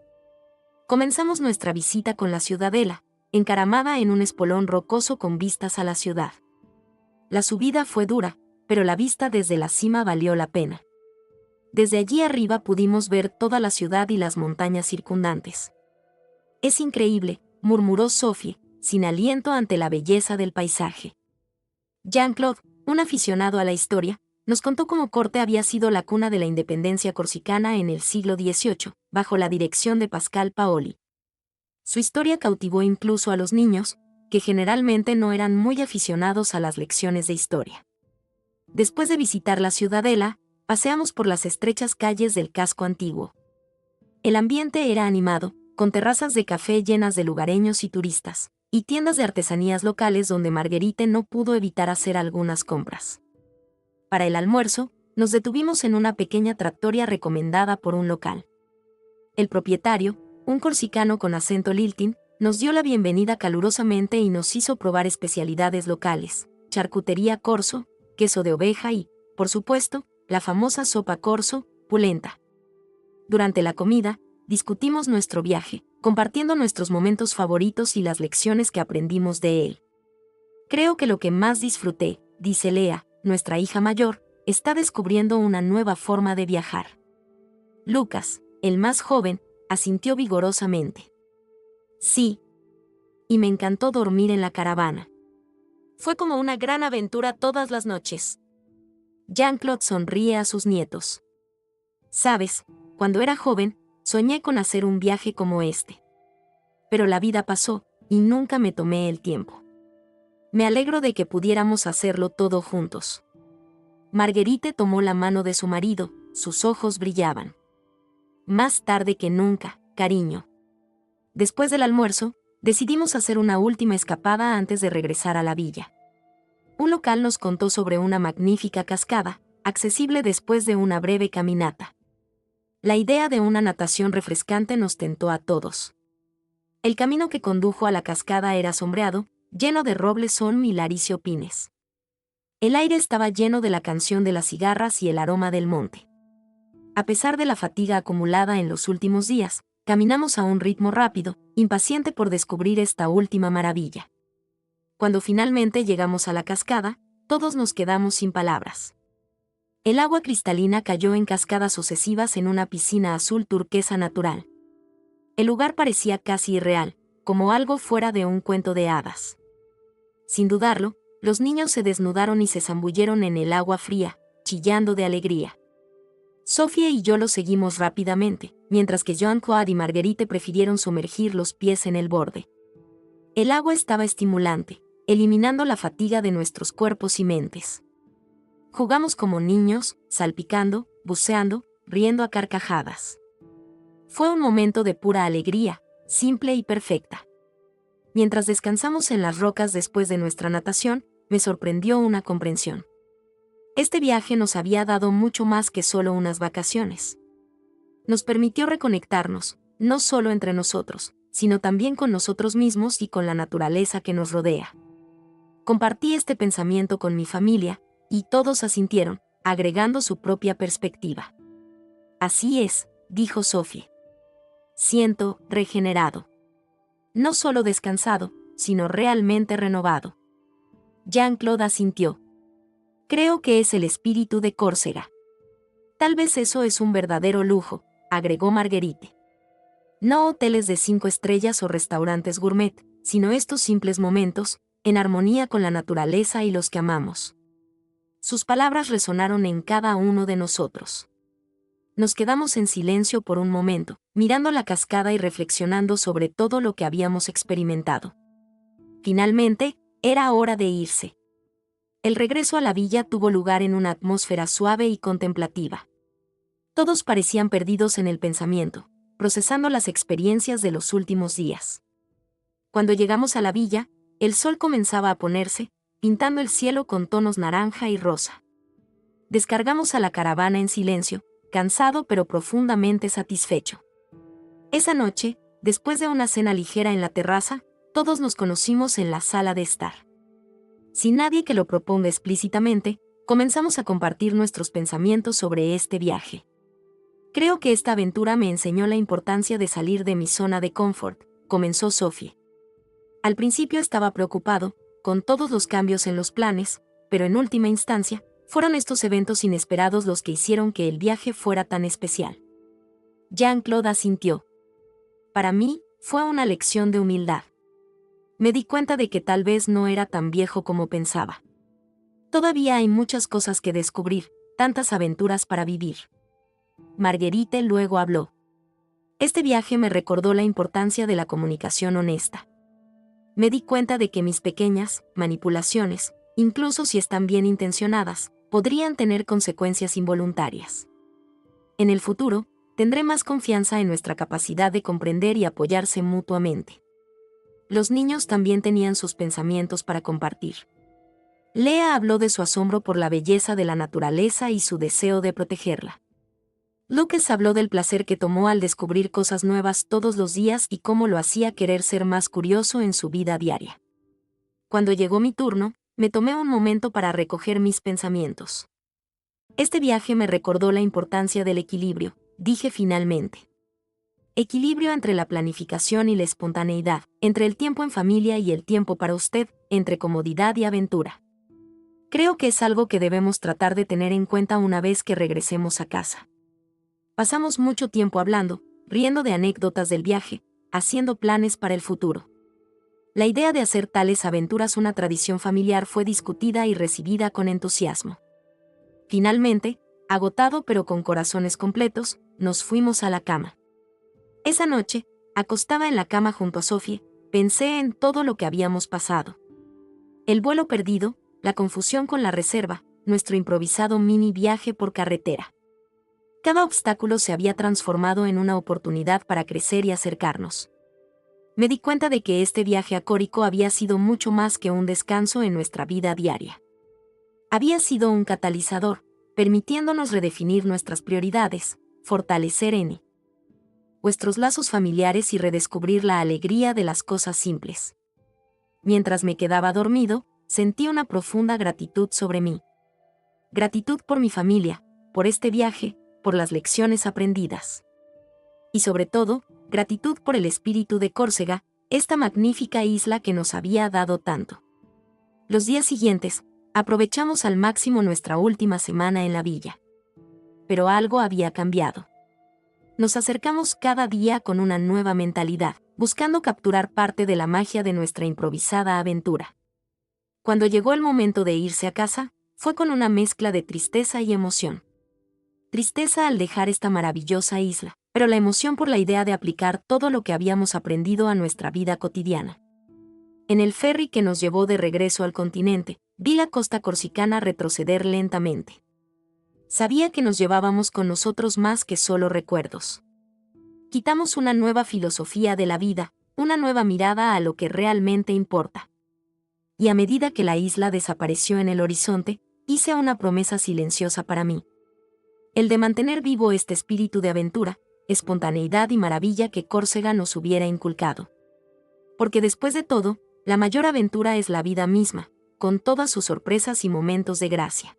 Comenzamos nuestra visita con la ciudadela, encaramada en un espolón rocoso con vistas a la ciudad. La subida fue dura, pero la vista desde la cima valió la pena. Desde allí arriba pudimos ver toda la ciudad y las montañas circundantes. «Es increíble», murmuró Sophie, sin aliento ante la belleza del paisaje. Jean-Claude, un aficionado a la historia, nos contó cómo Corte había sido la cuna de la independencia corsicana en el siglo XVIII, bajo la dirección de Pascal Paoli. Su historia cautivó incluso a los niños, que generalmente no eran muy aficionados a las lecciones de historia. Después de visitar la ciudadela, paseamos por las estrechas calles del casco antiguo. El ambiente era animado, con terrazas de café llenas de lugareños y turistas, y tiendas de artesanías locales donde Marguerite no pudo evitar hacer algunas compras. Para el almuerzo, nos detuvimos en una pequeña trattoria recomendada por un local. El propietario, un corsicano con acento liltín, nos dio la bienvenida calurosamente y nos hizo probar especialidades locales, charcutería corso, queso de oveja y, por supuesto, la famosa sopa corso, pulenta. Durante la comida, discutimos nuestro viaje, compartiendo nuestros momentos favoritos y las lecciones que aprendimos de él. Creo que lo que más disfruté, dice Lea, nuestra hija mayor, está descubriendo una nueva forma de viajar. Lucas, el más joven, asintió vigorosamente. Sí. Y me encantó dormir en la caravana. Fue como una gran aventura todas las noches. Jean-Claude sonríe a sus nietos. Sabes, cuando era joven, soñé con hacer un viaje como este. Pero la vida pasó, y nunca me tomé el tiempo. Me alegro de que pudiéramos hacerlo todo juntos. Marguerite tomó la mano de su marido, sus ojos brillaban. Más tarde que nunca, cariño. Después del almuerzo, decidimos hacer una última escapada antes de regresar a la villa. Un local nos contó sobre una magnífica cascada, accesible después de una breve caminata. La idea de una natación refrescante nos tentó a todos. El camino que condujo a la cascada era sombreado, lleno de robles son milaricio pines. El aire estaba lleno de la canción de las cigarras y el aroma del monte. A pesar de la fatiga acumulada en los últimos días, caminamos a un ritmo rápido, impaciente por descubrir esta última maravilla. Cuando finalmente llegamos a la cascada, todos nos quedamos sin palabras. El agua cristalina cayó en cascadas sucesivas en una piscina azul turquesa natural. El lugar parecía casi irreal, como algo fuera de un cuento de hadas. Sin dudarlo, los niños se desnudaron y se zambulleron en el agua fría, chillando de alegría. Sofía y yo los seguimos rápidamente, mientras que Jean-Claude y Marguerite prefirieron sumergir los pies en el borde. El agua estaba estimulante, eliminando la fatiga de nuestros cuerpos y mentes. Jugamos como niños, salpicando, buceando, riendo a carcajadas. Fue un momento de pura alegría, simple y perfecta. Mientras descansamos en las rocas después de nuestra natación, me sorprendió una comprensión. Este viaje nos había dado mucho más que solo unas vacaciones. Nos permitió reconectarnos, no solo entre nosotros, sino también con nosotros mismos y con la naturaleza que nos rodea. Compartí este pensamiento con mi familia, y todos asintieron, agregando su propia perspectiva. Así es, dijo Sophie. Siento regenerado. No solo descansado, sino realmente renovado. Jean-Claude asintió. Creo que es el espíritu de Córcega. Tal vez eso es un verdadero lujo, agregó Marguerite. No hoteles de 5 estrellas o restaurantes gourmet, sino estos simples momentos, en armonía con la naturaleza y los que amamos. Sus palabras resonaron en cada uno de nosotros. Nos quedamos en silencio por un momento, mirando la cascada y reflexionando sobre todo lo que habíamos experimentado. Finalmente, era hora de irse. El regreso a la villa tuvo lugar en una atmósfera suave y contemplativa. Todos parecían perdidos en el pensamiento, procesando las experiencias de los últimos días. Cuando llegamos a la villa, el sol comenzaba a ponerse, pintando el cielo con tonos naranja y rosa. Descargamos a la caravana en silencio, cansado pero profundamente satisfecho. Esa noche, después de una cena ligera en la terraza, todos nos conocimos en la sala de estar. Sin nadie que lo proponga explícitamente, comenzamos a compartir nuestros pensamientos sobre este viaje. Creo que esta aventura me enseñó la importancia de salir de mi zona de confort, comenzó Sophie. Al principio estaba preocupado, con todos los cambios en los planes, pero en última instancia, fueron estos eventos inesperados los que hicieron que el viaje fuera tan especial. Jean-Claude asintió. Para mí, fue una lección de humildad. Me di cuenta de que tal vez no era tan viejo como pensaba. Todavía hay muchas cosas que descubrir, tantas aventuras para vivir. Marguerite luego habló. Este viaje me recordó la importancia de la comunicación honesta. Me di cuenta de que mis pequeñas manipulaciones, incluso si están bien intencionadas, podrían tener consecuencias involuntarias. En el futuro, tendré más confianza en nuestra capacidad de comprender y apoyarse mutuamente. Los niños también tenían sus pensamientos para compartir. Lea habló de su asombro por la belleza de la naturaleza y su deseo de protegerla. Lucas habló del placer que tomó al descubrir cosas nuevas todos los días y cómo lo hacía querer ser más curioso en su vida diaria. Cuando llegó mi turno, me tomé un momento para recoger mis pensamientos. Este viaje me recordó la importancia del equilibrio, dije finalmente. Equilibrio entre la planificación y la espontaneidad, entre el tiempo en familia y el tiempo para usted, entre comodidad y aventura. Creo que es algo que debemos tratar de tener en cuenta una vez que regresemos a casa. Pasamos mucho tiempo hablando, riendo de anécdotas del viaje, haciendo planes para el futuro. La idea de hacer tales aventuras una tradición familiar fue discutida y recibida con entusiasmo. Finalmente, agotado pero con corazones completos, nos fuimos a la cama. Esa noche, acostada en la cama junto a Sophie, pensé en todo lo que habíamos pasado. El vuelo perdido, la confusión con la reserva, nuestro improvisado mini viaje por carretera. Cada obstáculo se había transformado en una oportunidad para crecer y acercarnos. Me di cuenta de que este viaje a Córico había sido mucho más que un descanso en nuestra vida diaria. Había sido un catalizador, permitiéndonos redefinir nuestras prioridades, fortalecer nuestros lazos familiares y redescubrir la alegría de las cosas simples. Mientras me quedaba dormido, Sentí una profunda gratitud sobre mí. Gratitud por mi familia, por este viaje, por las lecciones aprendidas. Y sobre todo, gratitud por el espíritu de Córcega, esta magnífica isla que nos había dado tanto. Los días siguientes, aprovechamos al máximo nuestra última semana en la villa. Pero algo había cambiado. Nos acercamos cada día con una nueva mentalidad, buscando capturar parte de la magia de nuestra improvisada aventura. Cuando llegó el momento de irse a casa, fue con una mezcla de tristeza y emoción. Tristeza al dejar esta maravillosa isla, pero la emoción por la idea de aplicar todo lo que habíamos aprendido a nuestra vida cotidiana. En el ferry que nos llevó de regreso al continente, vi la costa corsicana retroceder lentamente. Sabía que nos llevábamos con nosotros más que solo recuerdos. Quitamos una nueva filosofía de la vida, una nueva mirada a lo que realmente importa. Y a medida que la isla desapareció en el horizonte, hice una promesa silenciosa para mí. El de mantener vivo este espíritu de aventura, espontaneidad y maravilla que Córcega nos hubiera inculcado. Porque después de todo, la mayor aventura es la vida misma, con todas sus sorpresas y momentos de gracia.